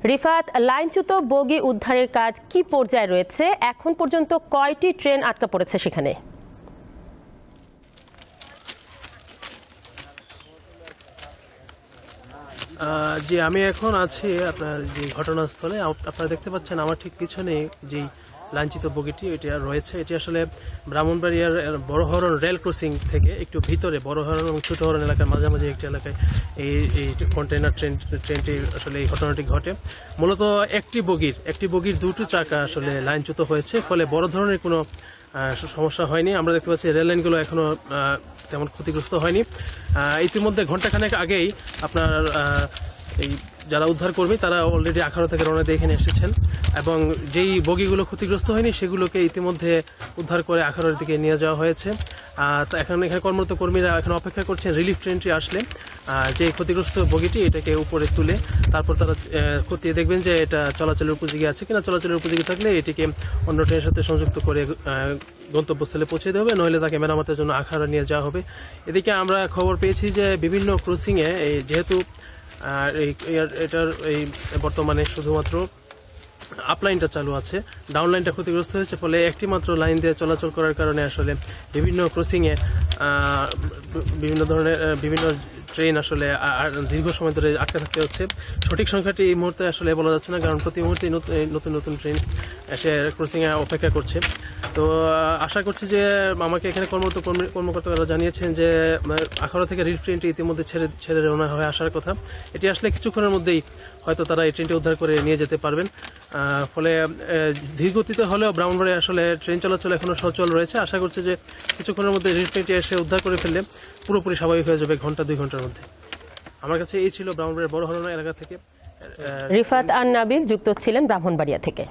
রিফাত, লাইনচ্যুত বগি উদ্ধারের কাজ কি পর্যায়ে রয়েছে? এখন পর্যন্ত কয়টি ট্রেন আটকা পড়েছে সেখানে? জি, আমি এখন আছি আপনার যে ঘটনাস্থলে। আপনারা দেখতে পাচ্ছেন আমার ঠিক পিছনে যেই লাইনচ্যুত বগিটি এটা রয়েছে, এটি আসলে ব্রাহ্মণবাড়িয়ার বড় হরণ রেল ক্রসিং থেকে একটু ভিতরে বড় হরণ এবং ছোট হরণ এলাকার মাঝামাঝি একটি এলাকায় এই কন্টেইনার ট্রেনটি আসলে এই ঘটনাটি ঘটে। মূলত একটি বগির দুটো চাকা আসলে লাইনচ্যুত হয়েছে, ফলে বড় ধরনের কোনো সমস্যা হয়নি। আমরা দেখতে পাচ্ছি রেল লাইনগুলো এখনো তেমন ক্ষতিগ্রস্ত হয়নি। ইতিমধ্যে ঘন্টাখানেক আগেই আপনার এই যারা উদ্ধার কর্মী তারা অলরেডি আখাউড়া থেকে রওনা দিয়ে এখানে এসেছেন এবং যেই বগিগুলো ক্ষতিগ্রস্ত হয়নি সেগুলোকে ইতিমধ্যে উদ্ধার করে আখাউড়ার দিকে নিয়ে যাওয়া হয়েছে। তো এখানে কর্মরত কর্মীরা এখন অপেক্ষা করছেন রিলিফ ট্রেনটি আসলে যে ক্ষতিগ্রস্ত বগিটি এটাকে উপরে তুলে তারপর তারা খতিয়ে দেখবেন যে এটা চলাচলের উপযোগী আছে কিনা। চলাচলের উপযোগী থাকলে এটিকে অন্য ট্রেনের সাথে সংযুক্ত করে গন্তব্যস্থলে পৌঁছে দেওয়া হবে, নইলে তাকে মেরামতের জন্য আখাউড়া নিয়ে যাওয়া হবে। এদিকে আমরা খবর পেয়েছি যে বিভিন্ন ক্রসিংয়ে যেহেতু এটার এই বর্তমানে শুধুমাত্র আপলাইনটা চালু আছে, ডাউন লাইনটা ক্ষতিগ্রস্ত হয়েছে, ফলে একটি মাত্র লাইন দিয়ে চলাচল করার কারণে আসলে বিভিন্ন ক্রসিংয়ে বিভিন্ন ট্রেন আসলে দীর্ঘ সময় ধরে আটকে থাকতে হচ্ছে। সঠিক সংখ্যাটি এই মুহূর্তে আসলে বলা যাচ্ছে না, কারণ প্রতি মুহূর্তে নতুন নতুন ট্রেন এসে ক্রসিংয়ে অপেক্ষা করছে। তো আশা করছি যে আমাকে এখানে কর্মকর্তারা জানিয়েছেন যে আখাউড়া থেকে রিলিফ ট্রেনটি ইতিমধ্যে ছেড়ে রওনা হয়ে আসার কথা। এটি আসলে কিছুক্ষণের মধ্যেই হয়তো তারা এই ট্রেনটি উদ্ধার করে নিয়ে যেতে পারবেন। ফলে ধীরগতিতে হলেও ব্রাহ্মণবাড়িয়া আসলে ট্রেন চলাচল এখনো সচল রয়েছে। আশা করছি যে কিছুক্ষণের মধ্যে রিলিফ ট্রেনটি এসে উদ্ধার করে ফেললে পুরোপুরি স্বাভাবিক হয়ে যাবে 1-2 ঘন্টার মধ্যে। আমার কাছে এই ছিল ব্রাহ্মণবাড়িয়ার বড় হরণ এলাকা থেকে। রিফাত আর নাবিল যুক্ত ছিলেন ব্রাহ্মণবাড়িয়া থেকে।